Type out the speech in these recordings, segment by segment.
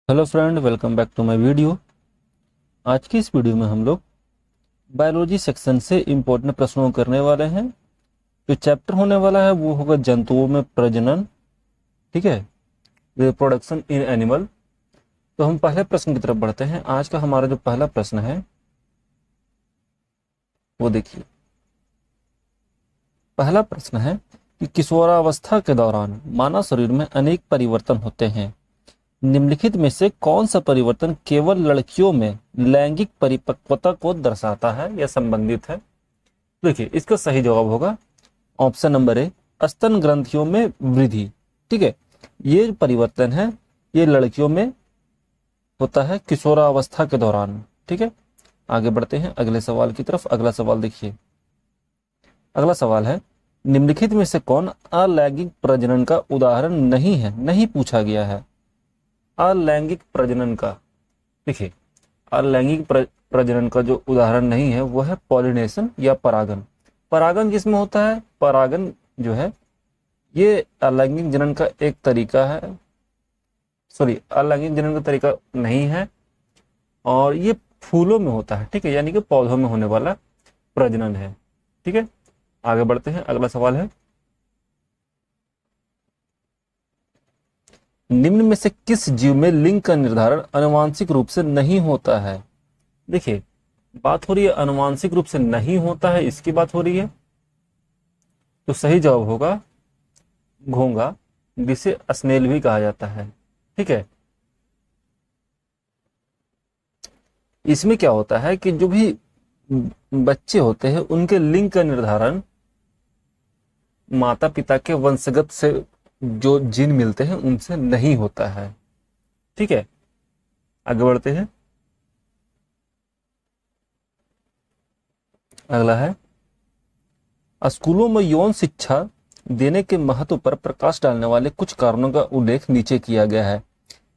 Hello friend, welcome back to my video. आज की इस वीडियो में हम लोग बायोलॉजी सेक्शन से इम्पोर्टेंट प्रश्नों को करने वाले हैं। जो चैप्टर होने वाला है वो होगा जंतुओं में प्रजनन, ठीक है, रिप्रोडक्शन इन एनिमल। तो हम पहले प्रश्न की तरफ बढ़ते हैं। आज का हमारा जो पहला प्रश्न है वो देखिए। पहला प्रश्न है कि किशोरावस्था के दौरान मानव शरीर में अनेक परिवर्तन होते हैं। निम्नलिखित में से कौन सा परिवर्तन केवल लड़कियों में लैंगिक परिपक्वता को दर्शाता है या संबंधित है? देखिए, इसका सही जवाब होगा ऑप्शन नंबर ए, स्तन ग्रंथियों में वृद्धि। ठीक है, ये जो परिवर्तन है ये लड़कियों में होता है किशोरावस्था के दौरान। ठीक है, आगे बढ़ते हैं अगले सवाल की तरफ। अगला सवाल देखिए। अगला सवाल है, निम्नलिखित में से कौन अलैंगिक प्रजनन का उदाहरण नहीं है? नहीं पूछा गया है अलैंगिक प्रजनन का। देखिए, अलैंगिक प्रजनन का जो उदाहरण नहीं है वो है पॉलिनेशन या परागन। परागन किसमें होता है? परागन जो है ये अलैंगिक जनन का एक तरीका है, सॉरी, अलैंगिक जनन का तरीका नहीं है, और ये फूलों में होता है। ठीक है, यानी कि पौधों में होने वाला प्रजनन है। ठीक है, आगे बढ़ते हैं। अगला सवाल है, निम्न में से किस जीव में लिंग का निर्धारण आनुवंशिक रूप से नहीं होता है? देखिए, बात हो रही है आनुवंशिक रूप से नहीं होता है, इसकी बात हो रही है। तो सही जवाब होगा घोंघा, जिसे स्नेल भी कहा जाता है। ठीक है, इसमें क्या होता है कि जो भी बच्चे होते हैं उनके लिंग का निर्धारण माता पिता के वंशगत से जो जीन मिलते हैं उनसे नहीं होता है। ठीक है, आगे बढ़ते हैं। अगला है, स्कूलों में यौन शिक्षा देने के महत्व पर प्रकाश डालने वाले कुछ कारणों का उल्लेख नीचे किया गया है।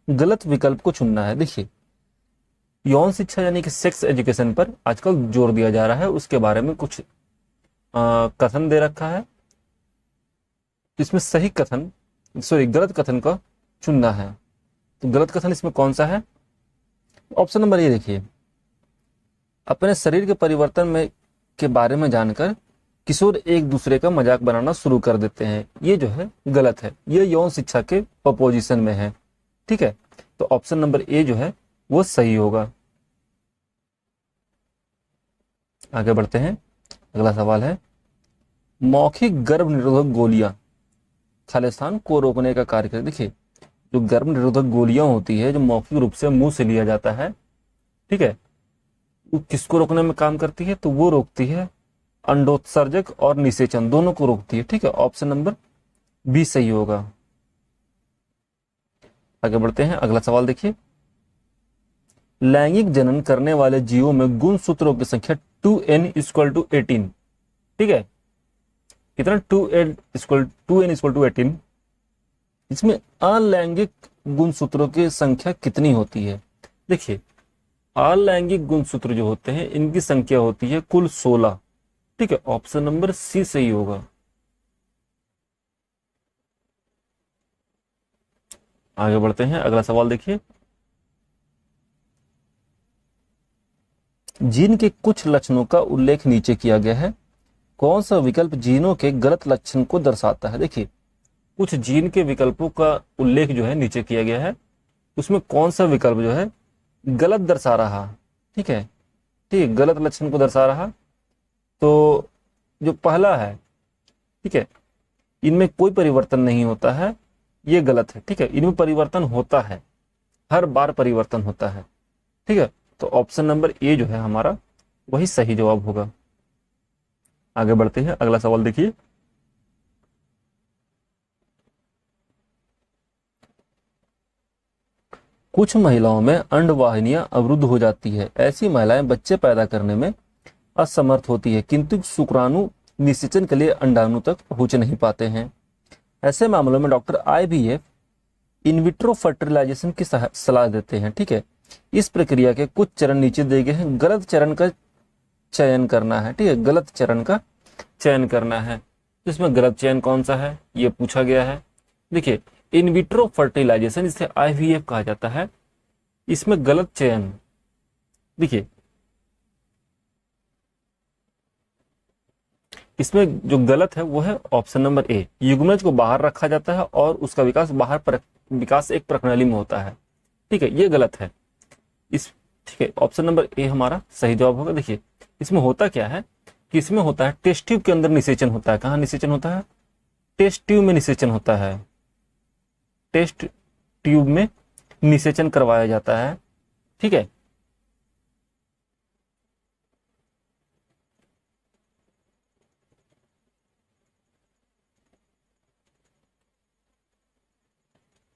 गलत विकल्प को चुनना है। देखिए, यौन शिक्षा यानी कि सेक्स एजुकेशन पर आजकल जोर दिया जा रहा है, उसके बारे में कुछ कथन दे रखा है। इसमें सही कथन, सॉरी, गलत कथन का चुनना है। तो गलत कथन इसमें कौन सा है? ऑप्शन नंबर ए देखिए, अपने शरीर के परिवर्तन में के बारे में जानकर किशोर एक दूसरे का मजाक बनाना शुरू कर देते हैं। ये जो है गलत है, ये यौन शिक्षा के अपोजिशन में है। ठीक है, तो ऑप्शन नंबर ए जो है वो सही होगा। आगे बढ़ते हैं। अगला सवाल है, मौखिक गर्भ निरोधक गोलियां खालिस्तान को रोकने का कार्य करती। देखिए, जो गर्भ निरोधक गोलियां होती है जो मौखिक रूप से मुंह से लिया जाता है, ठीक है, वो किसको रोकने में काम करती है? तो वो रोकती है अंडोत्सर्जक और निषेचन, दोनों को रोकती है। ठीक है, ऑप्शन नंबर बी सही होगा। आगे बढ़ते हैं। अगला सवाल देखिए, लैंगिक जनन करने वाले जीवों में गुणसूत्रों की संख्या 2n=18। ठीक है, कितना? 2n=18। इसमें अलैंगिक गुणसूत्रों की संख्या कितनी होती है? देखिए, अलैंगिक गुणसूत्र जो होते हैं इनकी संख्या होती है कुल 16। ठीक है, ऑप्शन नंबर सी सही होगा। आगे बढ़ते हैं। अगला सवाल देखिए, जीन के कुछ लक्षणों का उल्लेख नीचे किया गया है। कौन सा विकल्प जीनों के गलत लक्षण को दर्शाता है? देखिए, कुछ जीन के विकल्पों का उल्लेख जो है नीचे किया गया है, उसमें कौन सा विकल्प जो है गलत दर्शा रहा? ठीक है, ठीक है, गलत लक्षण को दर्शा रहा। तो जो पहला है, ठीक है, इनमें कोई परिवर्तन नहीं होता है, ये गलत है। ठीक है, इनमें परिवर्तन होता है, हर बार परिवर्तन होता है। ठीक है, तो ऑप्शन नंबर ए जो है हमारा वही सही जवाब होगा। आगे बढ़ते हैं। अगला सवाल देखिए, कुछ महिलाओं में अंडवाहिनियां अवरुद्ध हो जाती है। ऐसी महिलाएं बच्चे पैदा करने में असमर्थ होती है, किंतु शुक्राणु निषेचन के लिए अंडाणु तक पहुंच नहीं पाते हैं। ऐसे मामलों में डॉक्टर आईवीएफ इनविट्रो फर्टिलाइजेशन की सलाह देते हैं। ठीक है, इस प्रक्रिया के कुछ चरण नीचे दिए गए हैं। गलत चरण का चयन करना है। ठीक है, गलत चरण का चयन करना है। इसमें गलत चयन कौन सा है ये पूछा गया है। देखिए, इन विट्रो फर्टिलाइजेशन, जिसे आईवीएफ कहा जाता है, इसमें गलत चयन, देखिए इसमें जो गलत है वो है ऑप्शन नंबर ए, युग्मज को बाहर रखा जाता है और उसका विकास एक प्रणाली में होता है। ठीक है, ये गलत है। ठीक है, ऑप्शन नंबर ए हमारा सही जवाब होगा। देखिए इसमें होता क्या है कि इसमें होता है टेस्ट ट्यूब के अंदर निषेचन होता है। कहाँ निषेचन होता है? टेस्ट ट्यूब में निषेचन होता है। टेस्ट ट्यूब में निषेचन करवाया जाता है। ठीक है,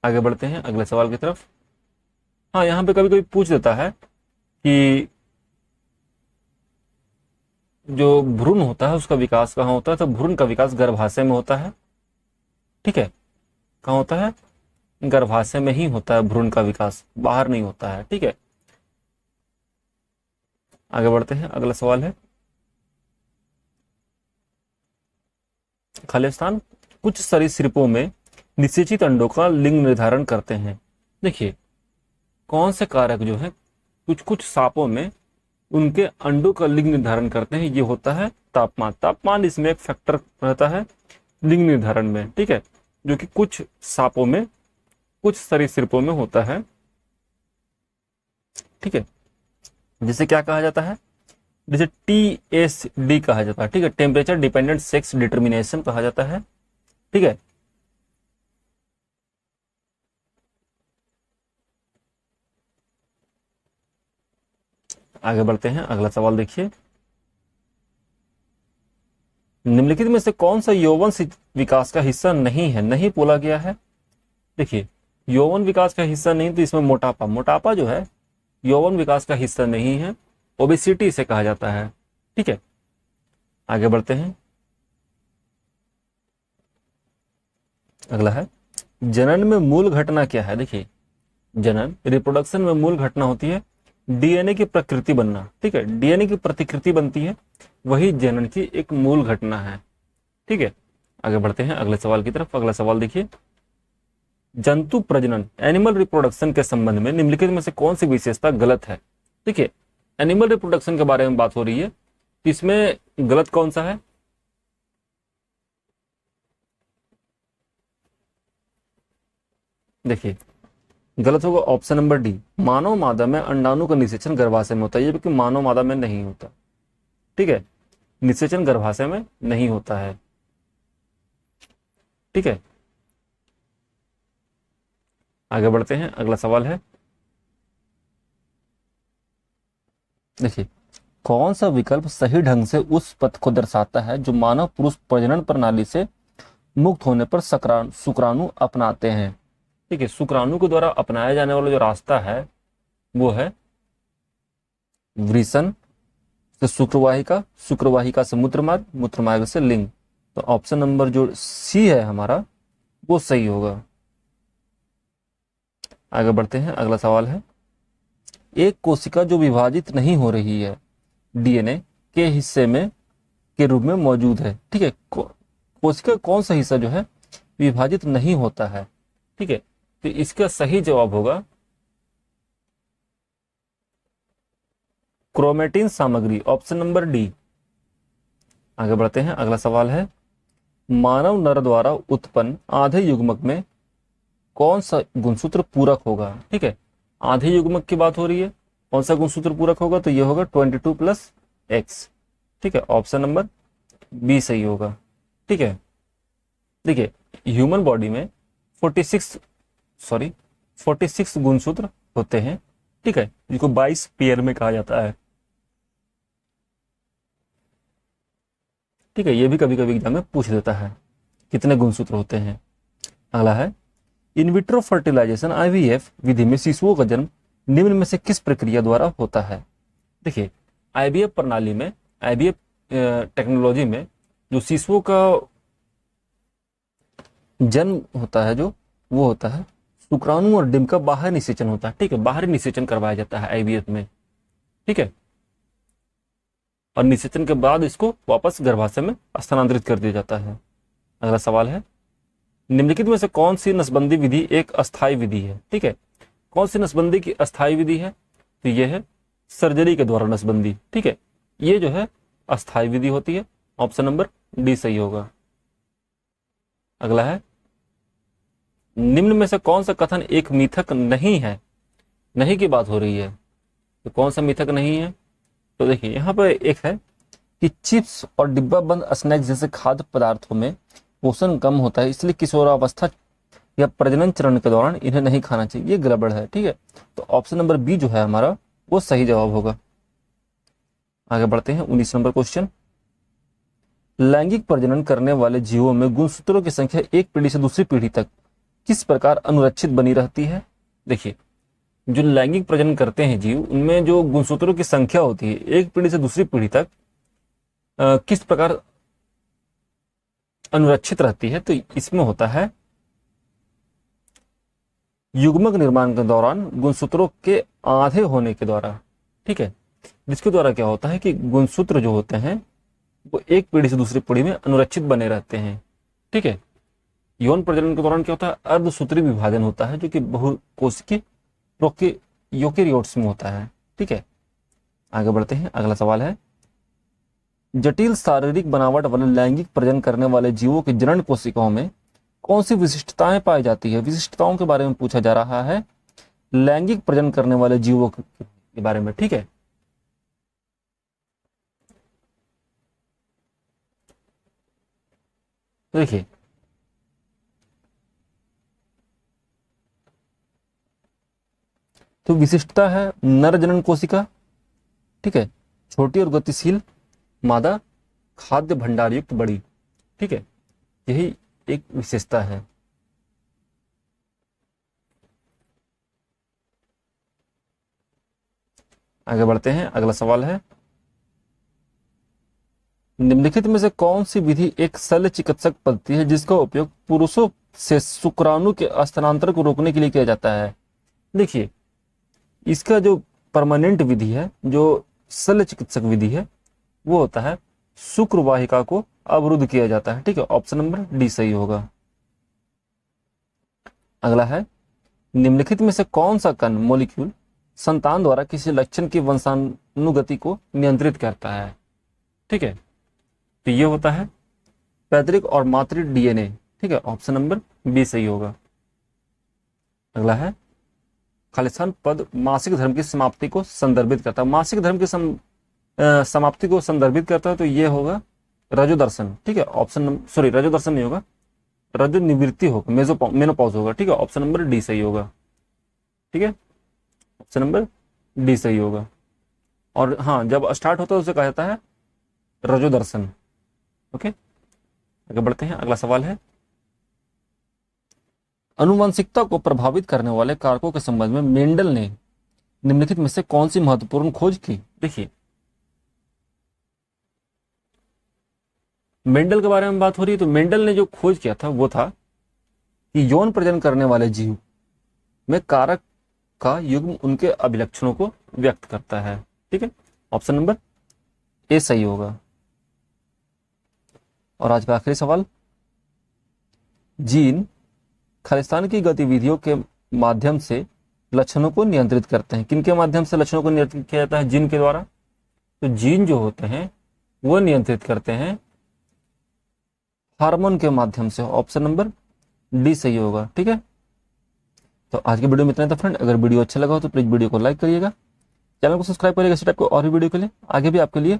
आगे बढ़ते हैं अगले सवाल की तरफ। हाँ, यहां पे कभी कभी पूछ देता है कि जो भ्रूण होता है उसका विकास कहाँ होता है, तो भ्रूण का विकास गर्भाशय में होता है। ठीक है, कहाँ होता है? गर्भाशय में ही होता है भ्रूण का विकास, बाहर नहीं होता है। ठीक है, आगे बढ़ते हैं अगला सवाल है, खालिस्तान कुछ सरीसृपों में निषेचित अंडों का लिंग निर्धारण करते हैं। देखिए कौन से कारक जो है कुछ कुछ सांपों में उनके अंडों का लिंग निर्धारण करते हैं, ये होता है तापमान। तापमान इसमें एक फैक्टर रहता है लिंग निर्धारण में। ठीक है, जो कि कुछ सांपों में कुछ सरीसृपों में होता है। ठीक है, जिसे क्या कहा जाता है? जिसे TSD कहा जाता है। ठीक है, टेम्परेचर डिपेंडेंट सेक्स डिटर्मिनेशन कहा जाता है। ठीक है, आगे बढ़ते हैं अगला सवाल देखिए, निम्नलिखित में से कौन सा यौवन विकास का हिस्सा नहीं है? नहीं बोला गया है। देखिए यौवन विकास का हिस्सा नहीं, तो इसमें मोटापा जो है यौवन विकास का हिस्सा नहीं है, ओबेसिटी इसे कहा जाता है। ठीक है, आगे बढ़ते हैं, अगला है जनन में मूल घटना क्या है? देखिए जनन रिप्रोडक्शन में मूल घटना होती है डीएनए की प्रकृति बनना। ठीक है, डीएनए की प्रतिकृति बनती है, वही जनन की एक मूल घटना है। ठीक है, आगे बढ़ते हैं अगले सवाल की तरफ। अगला सवाल देखिए, जंतु प्रजनन एनिमल रिप्रोडक्शन के संबंध में निम्नलिखित में से कौन सी विशेषता गलत है? देखिए एनिमल रिप्रोडक्शन के बारे में बात हो रही है, इसमें गलत कौन सा है? देखिए गलत होगा ऑप्शन नंबर डी, मानव मादा में अंडाणु का निषेचन गर्भाशय में होता है, जबकि मानव मादा में नहीं होता। ठीक है, निषेचन गर्भाशय में नहीं होता है। ठीक है, आगे बढ़ते हैं अगला सवाल है, देखिए कौन सा विकल्प सही ढंग से उस पथ को दर्शाता है जो मानव पुरुष प्रजनन प्रणाली से मुक्त होने पर शुक्राणु अपनाते हैं? ठीक है, शुक्राणु के द्वारा अपनाया जाने वाला जो रास्ता है वो है वृषण से शुक्रवाहिका, शुक्रवाहिका से मूत्रमार्ग, मूत्रमार्ग से लिंग। तो ऑप्शन नंबर जो सी है हमारा वो सही होगा। आगे बढ़ते हैं अगला सवाल है, एक कोशिका जो विभाजित नहीं हो रही है डीएनए के हिस्से में के रूप में मौजूद है। ठीक है, कोशिका कौन सा हिस्सा जो है विभाजित नहीं होता है? ठीक है, तो इसका सही जवाब होगा क्रोमेटिन सामग्री, ऑप्शन नंबर डी। आगे बढ़ते हैं अगला सवाल है, मानव नर द्वारा उत्पन्न आधे युग्मक में कौन सा गुणसूत्र पूरक होगा? ठीक है, आधे युग्मक की बात हो रही है, कौन सा गुणसूत्र पूरक होगा? तो ये होगा 22+X। ठीक है, ऑप्शन नंबर बी सही होगा। ठीक है, देखिए ह्यूमन बॉडी में 46 गुणसूत्र होते हैं। ठीक है, जिनको 22 पेयर में कहा जाता है। ठीक है, ये भी कभी कभी एग्जाम में पूछ देता है कितने गुणसूत्र होते हैं। अगला है, इनविट्रो फर्टिलाइजेशन IVF विधि में शिशुओं का जन्म निम्न में से किस प्रक्रिया द्वारा होता है? देखिए IVF प्रणाली में, IVF टेक्नोलॉजी में जो शिशुओं का जन्म होता है जो वो होता है शुक्राणु और डिंब का बाहर निषेचन होता है। ठीक है, बाहरी निषेचन करवाया जाता है IVF में। ठीक है, और निषेचन के बाद इसको वापस गर्भाशय में स्थानांतरित कर दिया जाता है। अगला सवाल है, निम्नलिखित में से कौन सी नसबंदी विधि एक अस्थायी विधि है? ठीक है, कौन सी नसबंदी की अस्थायी विधि है? तो ये है सर्जरी के द्वारा नसबंदी। ठीक है, ये जो है अस्थायी विधि होती है। ऑप्शन नंबर डी सही होगा। अगला है, निम्न में से कौन सा कथन एक मिथक नहीं है? नहीं की बात हो रही है, तो कौन सा मिथक नहीं है? तो देखिए यहाँ पर एक है कि चिप्स और डिब्बा बंद स्नैक्स जैसे खाद्य पदार्थों में पोषण कम होता है, इसलिए किशोरावस्था या प्रजनन चरण के दौरान इन्हें नहीं खाना चाहिए। ये गड़बड़ है। ठीक है, तो ऑप्शन नंबर बी जो है हमारा वो सही जवाब होगा। आगे बढ़ते हैं 19 नंबर क्वेश्चन। लैंगिक प्रजनन करने वाले जीवों में गुणसूत्रों की संख्या एक पीढ़ी से दूसरी पीढ़ी तक किस प्रकार अनुरक्षित बनी रहती है? देखिए, जो लैंगिक प्रजनन करते हैं जीव, उनमें जो गुणसूत्रों की संख्या होती है एक पीढ़ी से दूसरी पीढ़ी तक किस प्रकार अनुरक्षित रहती है? तो इसमें होता है युग्मक निर्माण के दौरान गुणसूत्रों के आधे होने के द्वारा। ठीक है, जिसके द्वारा क्या होता है कि गुणसूत्र जो होते हैं वो एक पीढ़ी से दूसरी पीढ़ी में अनुरक्षित बने रहते हैं। ठीक है, यौन प्रजनन के दौरान क्या होता है? अर्धसूत्री विभाजन होता है, जो कि बहुकोशिकीय यूकेरियोट्स में होता है। ठीक है, आगे बढ़ते हैं। अगला सवाल है, जटिल शारीरिक बनावट वाले लैंगिक प्रजनन करने वाले जीवों की जनन कोशिकाओं में कौन सी विशिष्टताएं पाई जाती है? विशिष्टताओं के बारे में पूछा जा रहा है लैंगिक प्रजनन करने वाले जीवों के बारे में। ठीक है, देखिए तो विशिष्टता है नर जनन कोशिका। ठीक है, छोटी और गतिशील मादा, खाद्य भंडार युक्त बड़ी। ठीक है, यही एक विशेषता है। आगे बढ़ते हैं। अगला सवाल है, निम्नलिखित में से कौन सी विधि एक शल्य चिकित्सक पद्धति है जिसका उपयोग पुरुषों से शुक्राणु के स्थानांतरण को रोकने के लिए किया जाता है? देखिए, इसका जो परमानेंट विधि है, जो शल्य चिकित्सक विधि है, वो होता है शुक्र वाहिका को अवरुद्ध किया जाता है। ठीक है, ऑप्शन नंबर डी सही होगा। अगला है, निम्नलिखित में से कौन सा कण मॉलिक्यूल संतान द्वारा किसी लक्षण की वंशानुगति को नियंत्रित करता है? ठीक है, तो ये होता है पैतृक और मातृ डीएनए। ठीक है, ऑप्शन नंबर बी सही होगा। अगला है, खालिस्तान पद मासिक धर्म की समाप्ति को संदर्भित करता है। मासिक धर्म की समाप्ति को संदर्भित करता है, तो ये होगा रजो दर्शन। ठीक है, ऑप्शन नंबर सॉरी रजो दर्शन नहीं होगा, रजो निवृत्ति होगा, मेनोपॉज होगा। ठीक है, ऑप्शन नंबर डी सही होगा। ठीक है, ऑप्शन नंबर डी सही होगा। और हाँ, जब स्टार्ट होता है उसे कहा जाता है रजो दर्शन। ओके, आगे बढ़ते हैं। अगला सवाल है, अनुवांशिकता को प्रभावित करने वाले कारकों के संबंध में मेंडल ने निम्नलिखित में से कौन सी महत्वपूर्ण खोज की? देखिए, मेंडल के बारे में बात हो रही है, तो मेंडल ने जो खोज किया था वो था कि यौन प्रजनन करने वाले जीव में कारक का युग्म उनके अभिलक्षणों को व्यक्त करता है। ठीक है, ऑप्शन नंबर ए सही होगा। और आज का आखिरी सवाल, जीन खालिस्तान की गतिविधियों के माध्यम से लक्षणों को नियंत्रित करते हैं। किनके माध्यम से लक्षणों को नियंत्रित किया जाता है? जीन के द्वारा। तो जीन जो होते हैं वो नियंत्रित करते हैं हार्मोन के माध्यम से। ऑप्शन नंबर डी सही होगा। ठीक है, तो आज के वीडियो में इतना था फ्रेंड। अगर वीडियो अच्छा लगा हो तो प्लीज वीडियो को लाइक करिएगा, चैनल को सब्सक्राइब करिएगा इसी टाइप को और भी वीडियो के लिए। आगे भी आपके लिए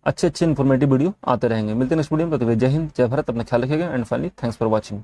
अच्छे इन्फॉर्मेटिव वीडियो आते रहेंगे। मिलते हैं नेक्स्ट वीडियो में। तब तक जय हिंद, जय भारत, अपना ख्याल रखिएगा and finally thanks for watching.